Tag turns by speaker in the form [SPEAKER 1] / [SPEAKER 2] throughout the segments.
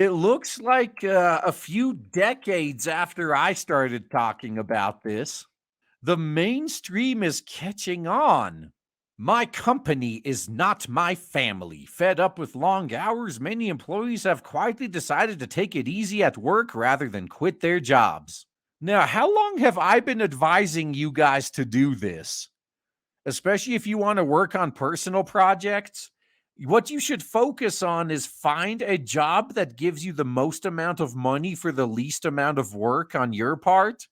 [SPEAKER 1] It looks like a few decades after I started talking about this, the mainstream is catching on. My company is not my family. Fed up with long hours, many employees have quietly decided to take it easy at work rather than quit their jobs. Now, how long have I been advising you guys to do this? Especially if you want to work on personal projects, what you should focus on is find a job that gives you the most amount of money for the least amount of work on your part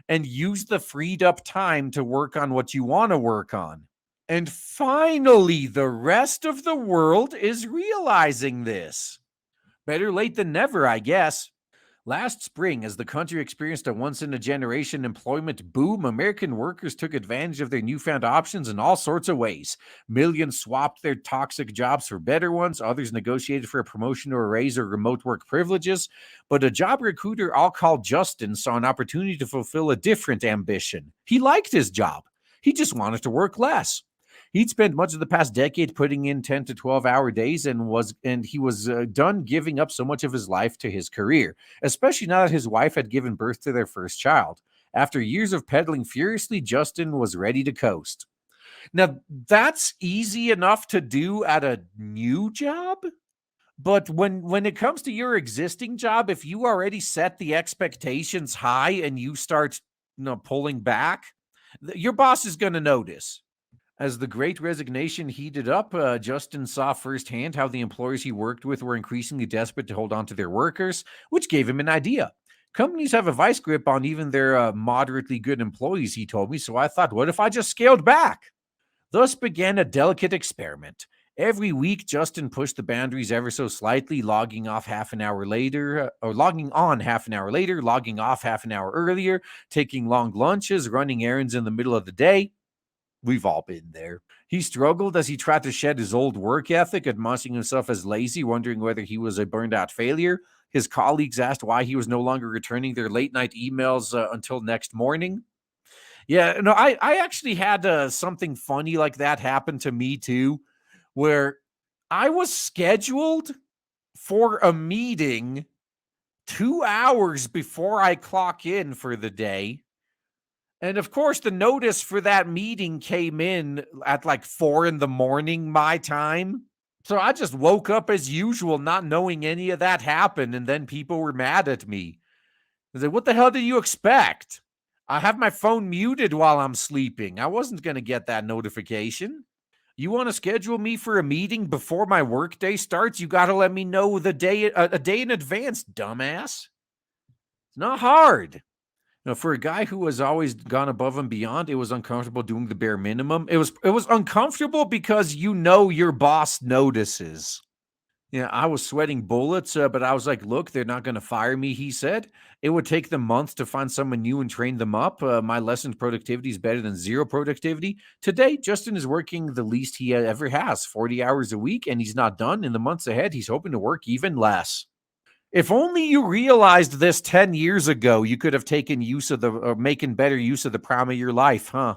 [SPEAKER 1] and use the freed up time to work on what you want to work on. And finally, the rest of the world is realizing this. Better late than never, I guess. Last spring, as the country experienced a once in a generation employment boom, American workers took advantage of their newfound options in all sorts of ways. Millions swapped their toxic jobs for better ones, others negotiated for a promotion or a raise or remote work privileges. But a job recruiter I'll call Justin saw an opportunity to fulfill a different ambition. He liked his job, he just wanted to work less. He'd spent much of the past decade putting in 10 to 12-hour days and he was done giving up so much of his life to his career, especially now that his wife had given birth to their first child. After years of pedaling furiously, Justin was ready to coast. Now, that's easy enough to do at a new job, but when it comes to your existing job, if you already set the expectations high and you start pulling back, your boss is going to notice. As the great resignation heated up, Justin saw firsthand how the employers he worked with were increasingly desperate to hold on to their workers, which gave him an idea. Companies have a vice grip on even their moderately good employees, he told me, so I thought, what if I just scaled back? Thus began a delicate experiment. Every week, Justin pushed the boundaries ever so slightly, logging off half an hour later, or logging on half an hour later, logging off half an hour earlier, taking long lunches, running errands in the middle of the day. We've all been there. He struggled as he tried to shed his old work ethic, admonishing himself as lazy, wondering whether he was a burned out failure. His colleagues asked why he was no longer returning their late night emails until next morning. Yeah, no, I actually had something funny like that happen to me too, where I was scheduled for a meeting 2 hours before I clock in for the day. And of course, the notice for that meeting came in at like 4 in the morning, my time. So I just woke up as usual, not knowing any of that happened. And then people were mad at me. They said, what the hell did you expect? I have my phone muted while I'm sleeping. I wasn't going to get that notification. You want to schedule me for a meeting before my workday starts? You got to let me know the day a day in advance, dumbass. It's not hard. Now, for a guy who has always gone above and beyond, it was uncomfortable doing the bare minimum. It was uncomfortable because your boss notices. Yeah, I was sweating bullets, but I was like, look, they're not going to fire me, he said. It would take them months to find someone new and train them up. My lessened productivity is better than zero productivity. Today, Justin is working the least he ever has, 40 hours a week, and he's not done. In the months ahead, he's hoping to work even less. If only you realized this 10 years ago, you could have taken use of making better use of the prime of your life, huh?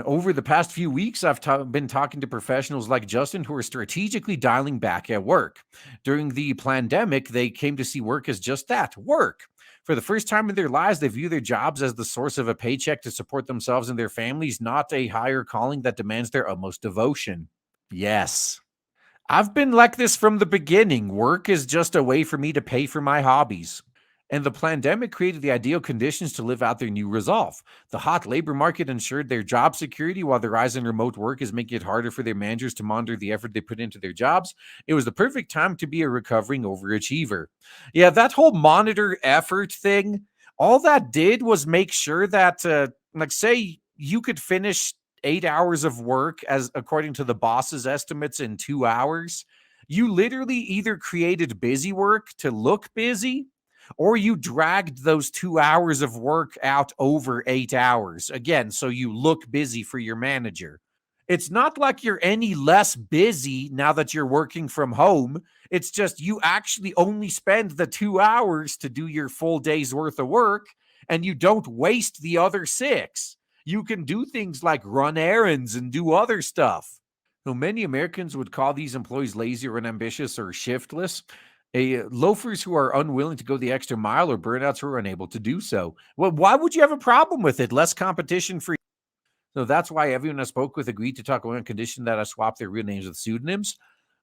[SPEAKER 1] Over the past few weeks, I've been talking to professionals like Justin who are strategically dialing back at work. During the pandemic, they came to see work as just that, work. For the first time in their lives, they view their jobs as the source of a paycheck to support themselves and their families, not a higher calling that demands their utmost devotion. Yes. I've been like this from the beginning. Work is just a way for me to pay for my hobbies. And the pandemic created the ideal conditions to live out their new resolve. The hot labor market ensured their job security, while the rise in remote work is making it harder for their managers to monitor the effort they put into their jobs. It was the perfect time to be a recovering overachiever. Yeah, that whole monitor effort thing, all that did was make sure that, say you could finish 8 hours of work as according to the boss's estimates in 2 hours. You literally either created busy work to look busy, or you dragged those 2 hours of work out over 8 hours. Again, so you look busy for your manager. It's not like you're any less busy now that you're working from home. It's just you actually only spend the 2 hours to do your full day's worth of work, and you don't waste the other 6. You can do things like run errands and do other stuff. Though many Americans would call these employees lazy or unambitious or shiftless, Loafers who are unwilling to go the extra mile or burnouts who are unable to do so. Well, why would you have a problem with it? Less competition for. So that's why everyone I spoke with agreed to talk away on condition that I swap their real names with pseudonyms.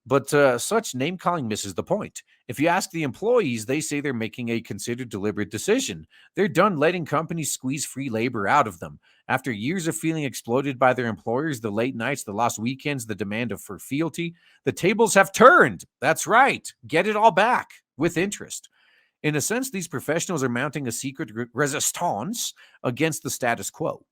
[SPEAKER 1] But such name calling misses the point. If you ask the employees, they say they're making a considered, deliberate decision. They're done letting companies squeeze free labor out of them. After years of feeling exploited by their employers, the late nights, the lost weekends, the demand for fealty, the tables have turned. That's right. Get it all back with interest. In a sense, these professionals are mounting a secret resistance against the status quo.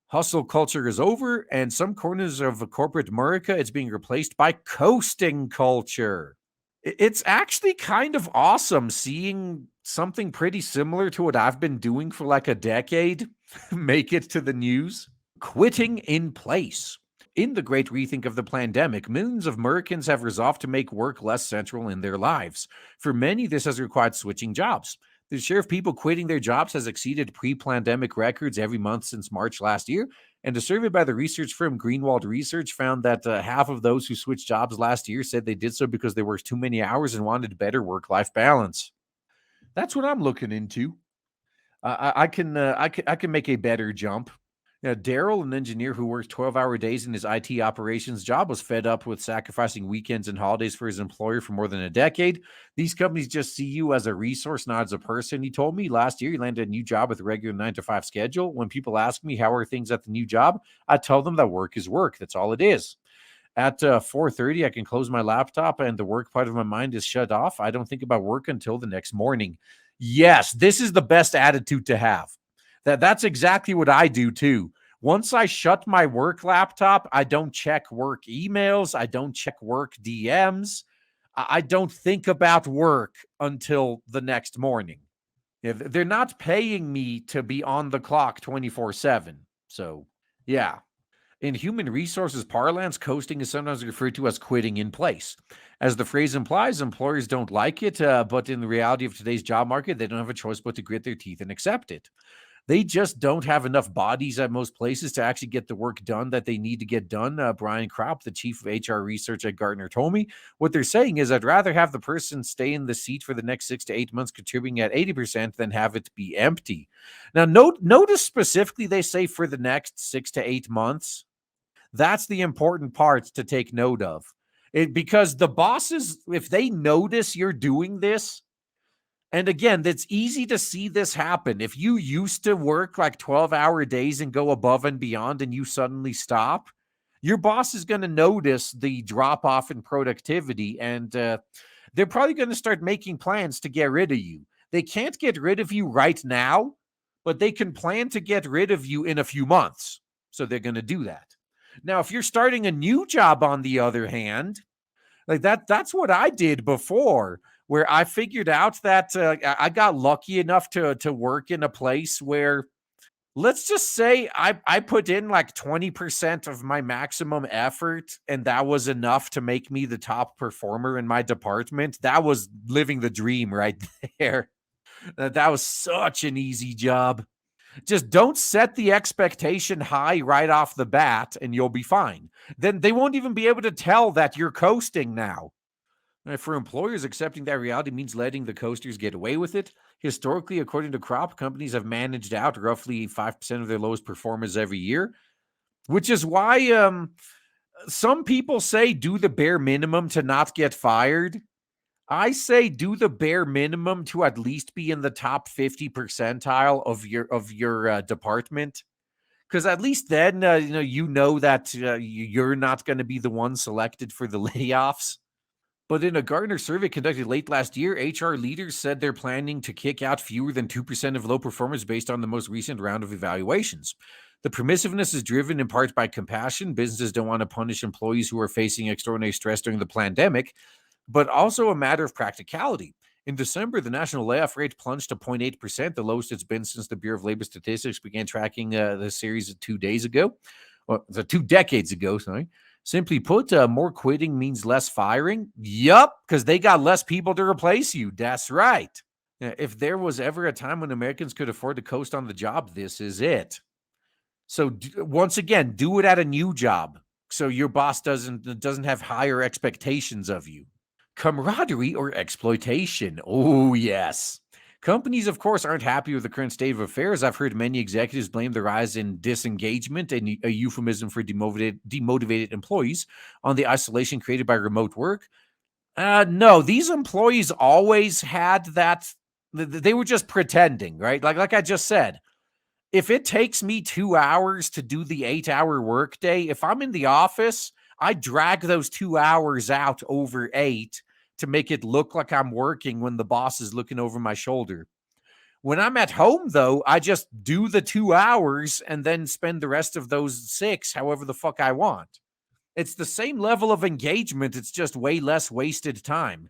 [SPEAKER 1] Hustle culture is over, and some corners of corporate America, it's being replaced by coasting culture. It's actually kind of awesome seeing something pretty similar to what I've been doing for like a decade make it to the news. Quitting in place. In the great rethink of the pandemic, millions of Americans have resolved to make work less central in their lives. For many, this has required switching jobs. The share of people quitting their jobs has exceeded pre-pandemic records every month since March last year. And a survey by the research firm Greenwald Research found that half of those who switched jobs last year said they did so because they worked too many hours and wanted better work-life balance. That's what I'm looking into. I can make a better jump. Darryl, an engineer who works 12-hour days in his IT operations job, was fed up with sacrificing weekends and holidays for his employer for more than a decade. These companies just see you as a resource, not as a person. He told me last year he landed a new job with a regular 9 to 5 schedule. When people ask me how are things at the new job, I tell them that work is work. That's all it is. At 4:30, I can close my laptop and the work part of my mind is shut off. I don't think about work until the next morning. Yes, this is the best attitude to have. That's exactly what I do too. Once I shut my work laptop, I don't check work emails. I don't check work DMs. I don't think about work until the next morning. Yeah, they're not paying me to be on the clock 24/7. So, yeah. In human resources parlance, coasting is sometimes referred to as quitting in place. As the phrase implies, employers don't like it, but in the reality of today's job market, they don't have a choice but to grit their teeth and accept it. They just don't have enough bodies at most places to actually get the work done that they need to get done. Brian Kropp, the chief of HR research at Gartner, told me what they're saying is I'd rather have the person stay in the seat for the next 6 to 8 months, contributing at 80% than have it be empty. Now, notice specifically they say for the next 6 to 8 months. That's the important part to take note of. Because the bosses, if they notice you're doing this, and again, that's easy to see this happen. If you used to work like 12-hour days and go above and beyond and you suddenly stop, your boss is going to notice the drop off in productivity and they're probably going to start making plans to get rid of you. They can't get rid of you right now, but they can plan to get rid of you in a few months. So they're going to do that. Now, if you're starting a new job, on the other hand, like that's what I did before, where I figured out that I got lucky enough to work in a place where, let's just say I put in like 20% of my maximum effort, and that was enough to make me the top performer in my department. That was living the dream right there. That was such an easy job. Just don't set the expectation high right off the bat and you'll be fine. Then they won't even be able to tell that you're coasting now. For employers, accepting that reality means letting the coasters get away with it. Historically, according to Crop, companies have managed out roughly 5% of their lowest performers every year, which is why some people say do the bare minimum to not get fired. I say do the bare minimum to at least be in the top 50 percentile of your department, because at least then you know that you're not going to be the one selected for the layoffs. But in a Gartner survey conducted late last year, HR leaders said they're planning to kick out fewer than 2% of low performers based on the most recent round of evaluations. The permissiveness is driven in part by compassion. Businesses don't want to punish employees who are facing extraordinary stress during the pandemic, but also a matter of practicality. In December, the national layoff rate plunged to 0.8%, the lowest it's been since the Bureau of Labor Statistics began tracking the series 2 days ago. Well, 2 decades ago, sorry. Simply put, more quitting means less firing. Yup, because they got less people to replace you. That's right. If there was ever a time when Americans could afford to coast on the job, this is it. So once again, do it at a new job so your boss doesn't have higher expectations of you. Camaraderie or exploitation? Oh, yes. Companies, of course, aren't happy with the current state of affairs. I've heard many executives blame the rise in disengagement, and a euphemism for demotivated employees, on the isolation created by remote work. No, these employees always had that. They were just pretending, right? Like I just said, if it takes me 2 hours to do the 8-hour workday, if I'm in the office, I drag those 2 hours out over 8 to make it look like I'm working when the boss is looking over my shoulder. When I'm at home, though, I just do the 2 hours and then spend the rest of those 6 however the fuck I want. It's the same level of engagement, it's just way less wasted time.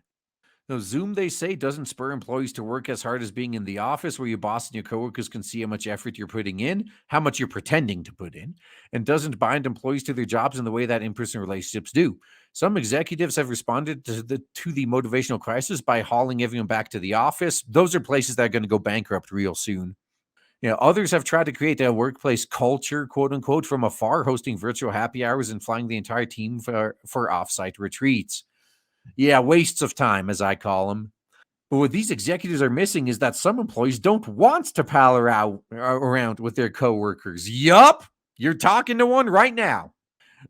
[SPEAKER 1] Now, Zoom, they say, doesn't spur employees to work as hard as being in the office, where your boss and your coworkers can see how much effort you're putting in, how much you're pretending to put in, and doesn't bind employees to their jobs in the way that in-person relationships do. Some executives have responded to the motivational crisis by hauling everyone back to the office. Those are places that are going to go bankrupt real soon. Others have tried to create a workplace culture, quote unquote, from afar, hosting virtual happy hours and flying the entire team for offsite retreats. Yeah, wastes of time, as I call them. But what these executives are missing is that some employees don't want to pal around with their coworkers. Yup, you're talking to one right now.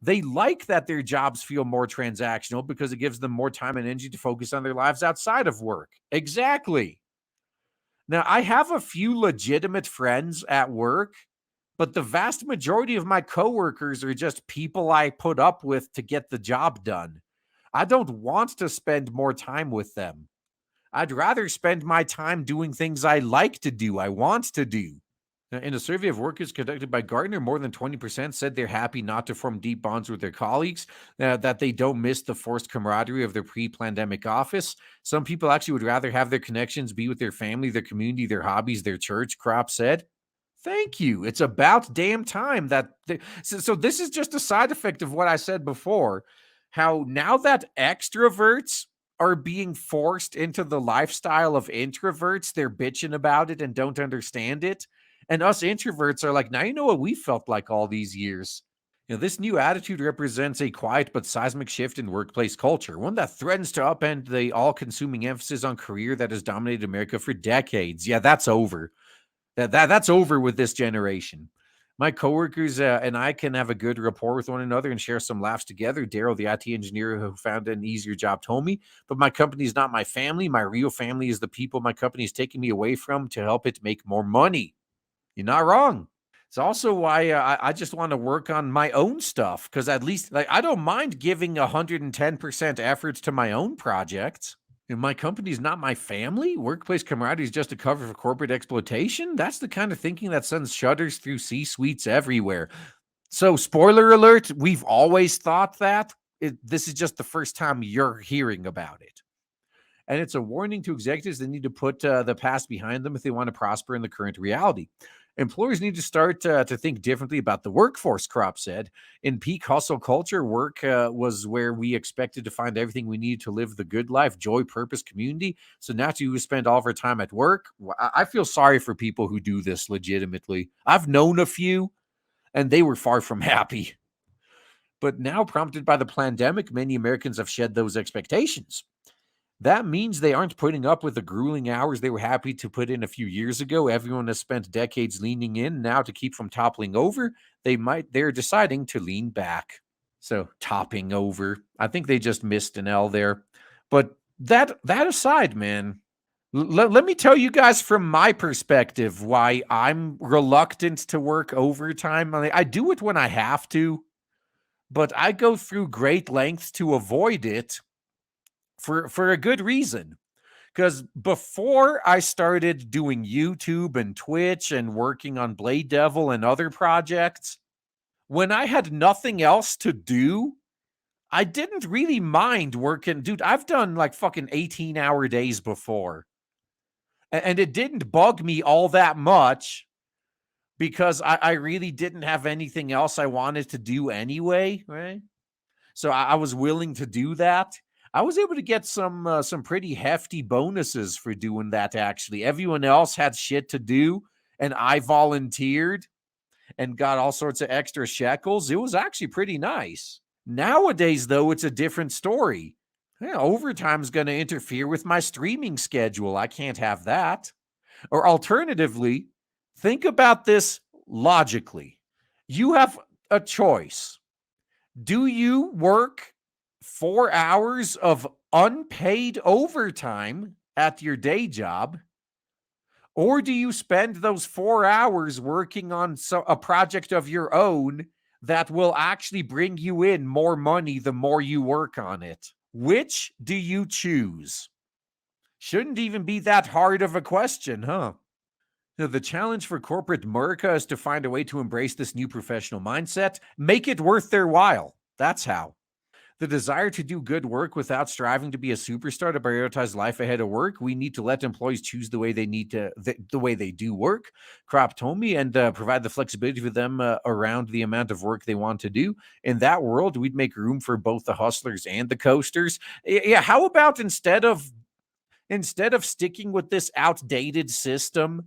[SPEAKER 1] They like that their jobs feel more transactional because it gives them more time and energy to focus on their lives outside of work. Exactly. Now, I have a few legitimate friends at work, but the vast majority of my coworkers are just people I put up with to get the job done. I don't want to spend more time with them. I'd rather spend my time doing things I like to do, I want to do. In a survey of workers conducted by Gartner, more than 20% said they're happy not to form deep bonds with their colleagues, that they don't miss the forced camaraderie of their pre-pandemic office. Some people actually would rather have their connections be with their family, their community, their hobbies, their church, Crop said. Thank you. It's about damn time that so this is just a side effect of what I said before. How now that extroverts are being forced into the lifestyle of introverts, they're bitching about it and don't understand it. And us introverts are like, now you know what we felt like all these years. This new attitude represents a quiet but seismic shift in workplace culture, one that threatens to upend the all-consuming emphasis on career that has dominated America for decades. Yeah, that's over. That's over with this generation. My coworkers and I can have a good rapport with one another and share some laughs together. Darryl, the IT engineer who found an easier job, told me, but my company is not my family. My real family is the people my company is taking me away from to help it make more money. You're not wrong. It's also why I just want to work on my own stuff, because at least I don't mind giving 110% efforts to my own projects. And my company's not my family? Workplace camaraderie is just a cover for corporate exploitation? That's the kind of thinking that sends shudders through C-suites everywhere. So, spoiler alert, we've always thought that. This is just the first time you're hearing about it. And it's a warning to executives that need to put the past behind them if they want to prosper in the current reality. Employers need to start to think differently about the workforce, Crop said. In peak hustle culture, work was where we expected to find everything we needed to live the good life, joy, purpose, community. So naturally, we spend all of our time at work. I feel sorry for people who do this legitimately. I've known a few, and they were far from happy. But now, prompted by the pandemic, many Americans have shed those expectations. That means they aren't putting up with the grueling hours they were happy to put in a few years ago. Everyone has spent decades leaning in. Now, to keep from toppling over, they're deciding to lean back. So, topping over. I think they just missed an L there. But that aside, man, let me tell you guys from my perspective why I'm reluctant to work overtime. I do it when I have to, but I go through great lengths to avoid it for a good reason. Because before I started doing YouTube and Twitch and working on Blade Devil and other projects, when I had nothing else to do, I didn't really mind working. Dude, I've done like fucking 18-hour days before. And it didn't bug me all that much because I really didn't have anything else I wanted to do anyway, right? So I was willing to do that. I was able to get some pretty hefty bonuses for doing that, actually. Everyone else had shit to do, and I volunteered and got all sorts of extra shekels. It was actually pretty nice. Nowadays, though, it's a different story. Yeah, overtime's going to interfere with my streaming schedule. I can't have that. Or alternatively, think about this logically. You have a choice. Do you work 4 hours of unpaid overtime at your day job? Or do you spend those 4 hours working on a project of your own that will actually bring you in more money the more you work on it? Which do you choose? Shouldn't even be that hard of a question, huh? Now, the challenge for corporate America is to find a way to embrace this new professional mindset, make it worth their while. That's how. The desire to do good work without striving to be a superstar to prioritize life ahead of work. We need to let employees choose the way they need to, the way they do work, crop Tommy, and provide the flexibility for them around the amount of work they want to do. In that world, we'd make room for both the hustlers and the coasters. Yeah, how about instead of sticking with this outdated system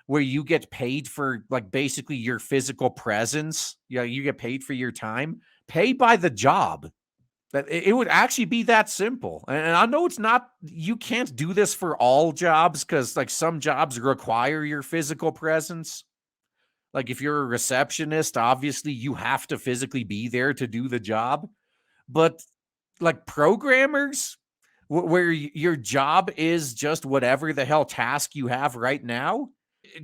[SPEAKER 1] where you get paid for like basically your physical presence, you get paid for your time, pay by the job. That it would actually be that simple. And I know it's not, you can't do this for all jobs because like some jobs require your physical presence. Like if you're a receptionist, obviously you have to physically be there to do the job. But like programmers, where your job is just whatever the hell task you have right now,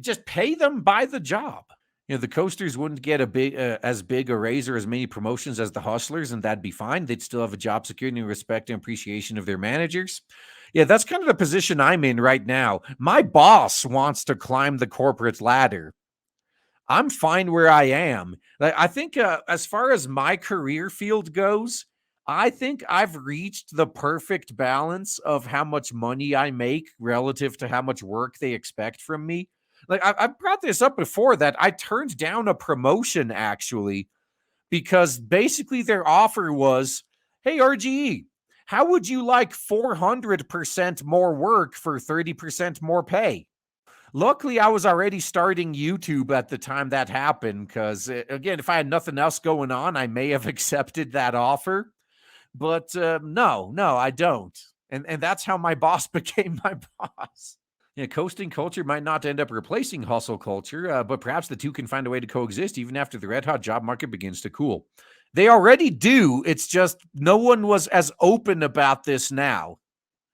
[SPEAKER 1] just pay them by the job. The coasters wouldn't get as big a raise or as many promotions as the hustlers, and that'd be fine. They'd still have a job security and respect and appreciation of their managers. Yeah, that's kind of the position I'm in right now. My boss wants to climb the corporate ladder. I'm fine where I am. Like, I think as far as my career field goes, I think I've reached the perfect balance of how much money I make relative to how much work they expect from me. Like I've brought this up before that I turned down a promotion actually because basically their offer was, "Hey RGE, how would you like 400% more work for 30% more pay?" Luckily, I was already starting YouTube at the time that happened because, again, if I had nothing else going on, I may have accepted that offer. But no, I don't. And that's how my boss became my boss. Yeah, coasting culture might not end up replacing hustle culture, but perhaps the two can find a way to coexist even after the red hot job market begins to cool. They already do. It's just no one was as open about this now,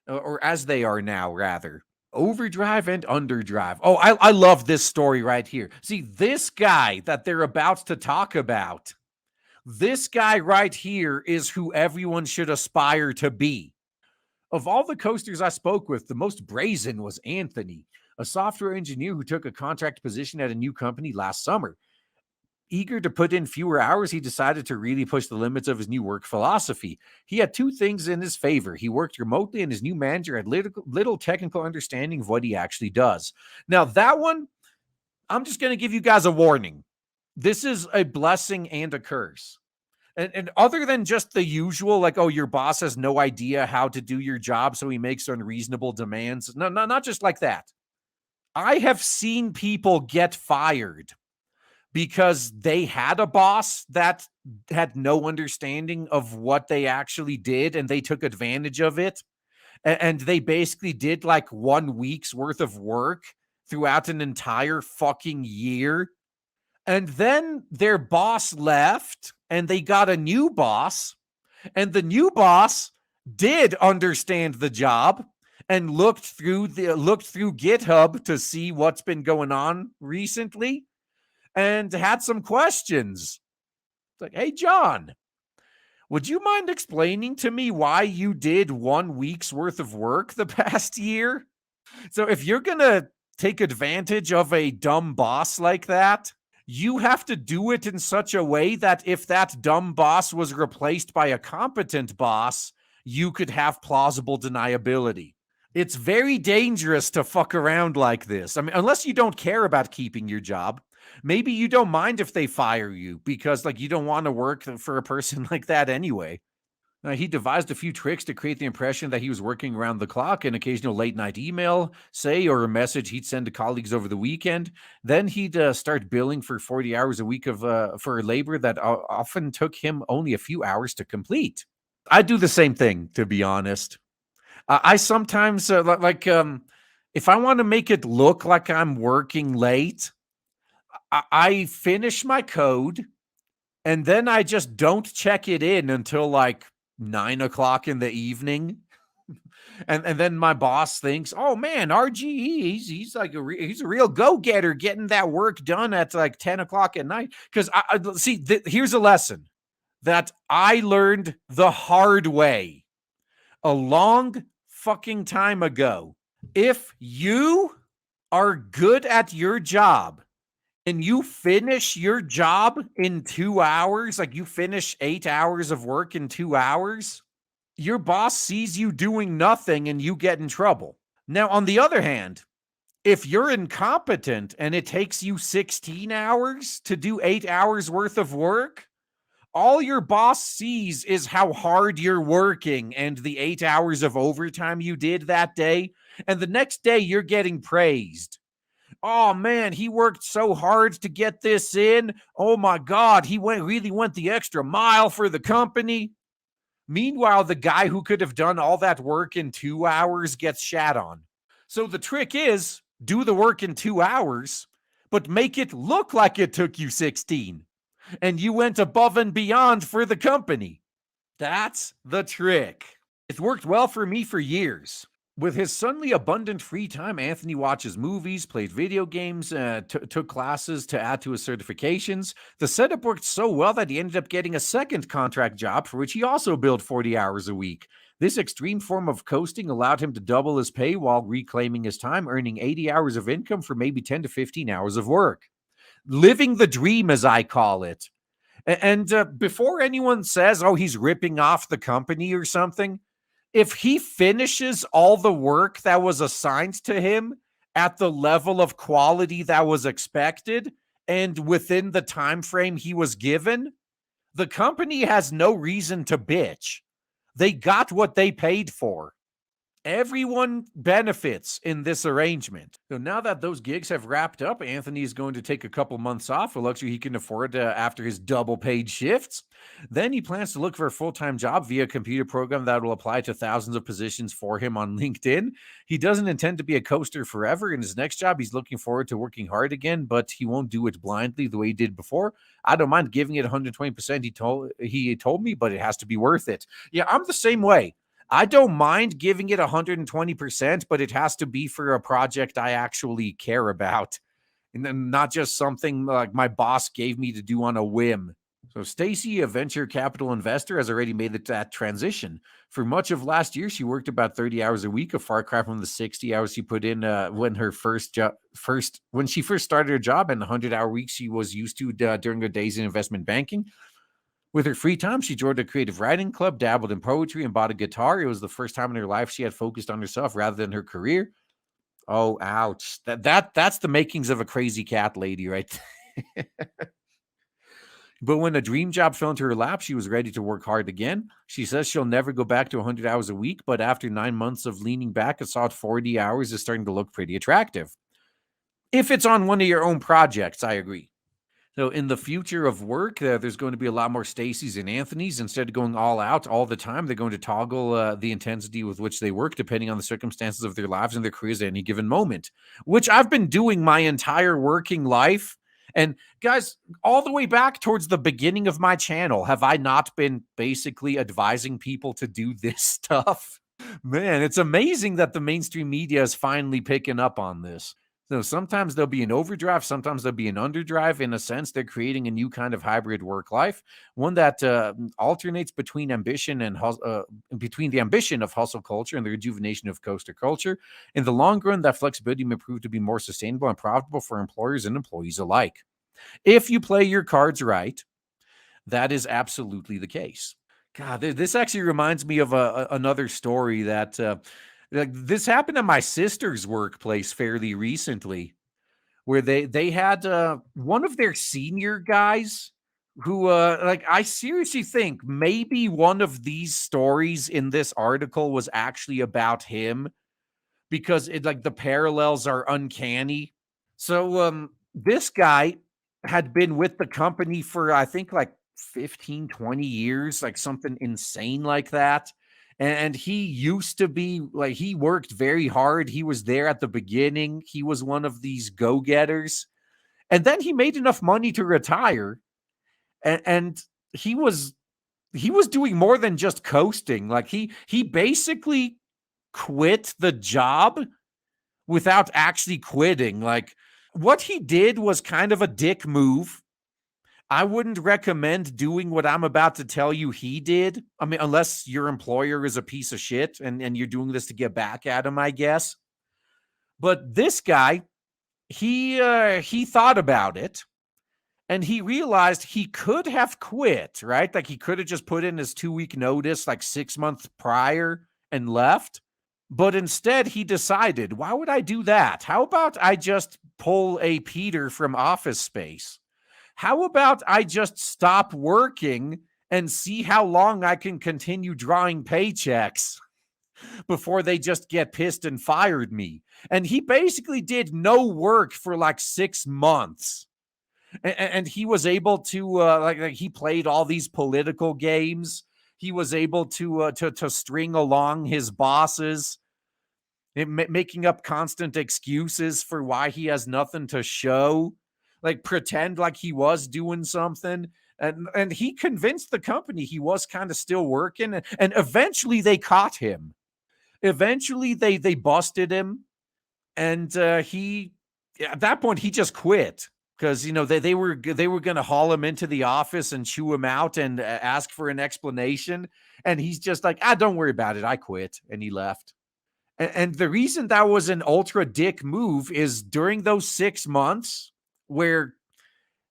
[SPEAKER 1] or as they are now, rather. Overdrive and underdrive. Oh, I love this story right here. See, this guy that they're about to talk about, this guy right here is who everyone should aspire to be. Of all the coasters I spoke with, the most brazen was Anthony, a software engineer who took a contract position at a new company last summer. Eager to put in fewer hours, he decided to really push the limits of his new work philosophy. He had two things in his favor. He worked remotely, and his new manager had little technical understanding of what he actually does. Now, that one, I'm just going to give you guys a warning. This is a blessing and a curse. And other than just the usual, like, oh, your boss has no idea how to do your job, so he makes unreasonable demands. No, not just like that. I have seen people get fired because they had a boss that had no understanding of what they actually did and they took advantage of it. And they basically did like 1 week's worth of work throughout an entire fucking year. And then their boss left and they got a new boss. And the new boss did understand the job and looked through GitHub to see what's been going on recently and had some questions. It's like, "Hey, John, would you mind explaining to me why you did 1 week's worth of work the past year?" So if you're going to take advantage of a dumb boss like that, you have to do it in such a way that if that dumb boss was replaced by a competent boss, you could have plausible deniability. It's very dangerous to fuck around like this. I mean, unless you don't care about keeping your job. Maybe you don't mind if they fire you because like you don't want to work for a person like that anyway. He devised a few tricks to create the impression that he was working around the clock, an occasional late night email, say, or a message he'd send to colleagues over the weekend. Then he'd start billing for 40 hours a week for labor that often took him only a few hours to complete. I do the same thing, to be honest. I sometimes, if I wanna make it look like I'm working late, I finish my code, and then I just don't check it in until, like, 9 o'clock in the evening. And then my boss thinks, "Oh, man, RGE, he's like he's a real go-getter getting that work done at, like, 10 o'clock at night." 'Cause I see, here's a lesson that I learned the hard way a long fucking time ago. If you are good at your job and you finish your job in 2 hours, like, you finish 8 hours of work in 2 hours, your boss sees you doing nothing and you get in trouble. Now, on the other hand, if you're incompetent and it takes you 16 hours to do 8 hours worth of work, all your boss sees is how hard you're working and the 8 hours of overtime you did that day. And the next day, you're getting praised. Oh man, he worked so hard to get this in. Oh my God, he really went the extra mile for the company. Meanwhile, the guy who could have done all that work in 2 hours gets shat on. So the trick is do the work in 2 hours, but make it look like it took you 16 and you went above and beyond for the company. That's the trick. It's worked well for me for years. With his suddenly abundant free time, Anthony watches movies, played video games, took classes to add to his certifications. The setup worked so well that he ended up getting a second contract job for which he also billed 40 hours a week. This extreme form of coasting allowed him to double his pay while reclaiming his time, earning 80 hours of income for maybe 10 to 15 hours of work. Living the dream, as I call it. And before anyone says, oh, he's ripping off the company or something, if he finishes all the work that was assigned to him at the level of quality that was expected and within the time frame he was given, the company has no reason to bitch. They got what they paid for. Everyone benefits in this arrangement. So now that those gigs have wrapped up, Anthony is going to take a couple months off, a luxury he can afford after his double paid shifts. Then he plans to look for a full-time job via a computer program that will apply to thousands of positions for him on LinkedIn. He doesn't intend to be a coaster forever. In his next job, he's looking forward to working hard again, but he won't do it blindly the way he did before. I don't mind giving it 120%, he told me, but it has to be worth it. Yeah, I'm the same way. I don't mind giving it 120%, but it has to be for a project I actually care about and then not just something like my boss gave me to do on a whim. So Stacie, a venture capital investor, has already made that transition. For much of last year, she worked about 30 hours a week, a far cry from the 60 hours she put in when she first started her job, and the 100-hour week she was used to during her days in investment banking. With her free time, she joined a creative writing club, dabbled in poetry, and bought a guitar. It was the first time in her life she had focused on herself rather than her career. Oh, ouch. That's the makings of a crazy cat lady right there. But when a dream job fell into her lap, she was ready to work hard again. She says she'll never go back to 100 hours a week, but after 9 months of leaning back, a solid 40 hours is starting to look pretty attractive. If it's on one of your own projects, I agree. So in the future of work, there's going to be a lot more Stacies and Anthonys. Instead of going all out all the time, they're going to toggle the intensity with which they work depending on the circumstances of their lives and their careers at any given moment, which I've been doing my entire working life. And guys, all the way back towards the beginning of my channel, have I not been basically advising people to do this stuff? Man, it's amazing that the mainstream media is finally picking up on this. So sometimes there'll be an overdrive, sometimes there'll be an underdrive. In a sense, they're creating a new kind of hybrid work life, one that alternates between between the ambition of hustle culture and the rejuvenation of coaster culture. In the long run, that flexibility may prove to be more sustainable and profitable for employers and employees alike. If you play your cards right, that is absolutely the case. God, this actually reminds me of another story that like this happened at my sister's workplace fairly recently, where they had one of their senior guys who like I seriously think maybe one of these stories in this article was actually about him because it like the parallels are uncanny. So this guy had been with the company for I think like 15, 20 years, like something insane like that. And he used to be like, he worked very hard. He was there at the beginning. He was one of these go-getters. And then he made enough money to retire. And he was doing more than just coasting. Like he basically quit the job without actually quitting. Like, what he did was kind of a dick move. I wouldn't recommend doing what I'm about to tell you he did. I mean, unless your employer is a piece of shit and you're doing this to get back at him, I guess. But this guy, he thought about it and he realized he could have quit, right? Like he could have just put in his 2-week notice like 6 months prior and left. But instead, he decided, why would I do that? How about I just pull a Peter from Office Space? How about I just stop working and see how long I can continue drawing paychecks before they just get pissed and fired me? And he basically did no work for like 6 months. And he was able to like he played all these political games. He was able to string along his bosses, making up constant excuses for why he has nothing to show, like pretend like he was doing something. And he convinced the company he was kind of still working. And eventually they caught him. Eventually they busted him. And he, at that point, he just quit. Because they were going to haul him into the office and chew him out and ask for an explanation, and he's just like, don't worry about it, I quit, and he left. And the reason that was an ultra dick move is during those 6 months where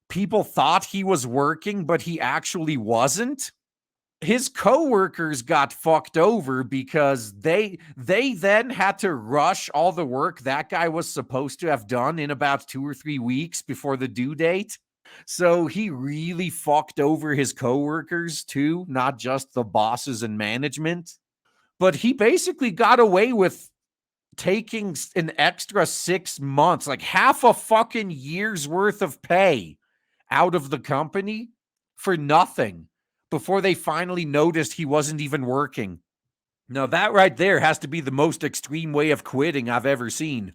[SPEAKER 1] people thought he was working, but he actually wasn't, his coworkers got fucked over because they then had to rush all the work that guy was supposed to have done in about 2 or 3 weeks before the due date. So he really fucked over his coworkers too, not just the bosses and management. But he basically got away with taking an extra 6 months, like half a fucking year's worth of pay out of the company for nothing before they finally noticed he wasn't even working. Now, that right there has to be the most extreme way of quitting I've ever seen.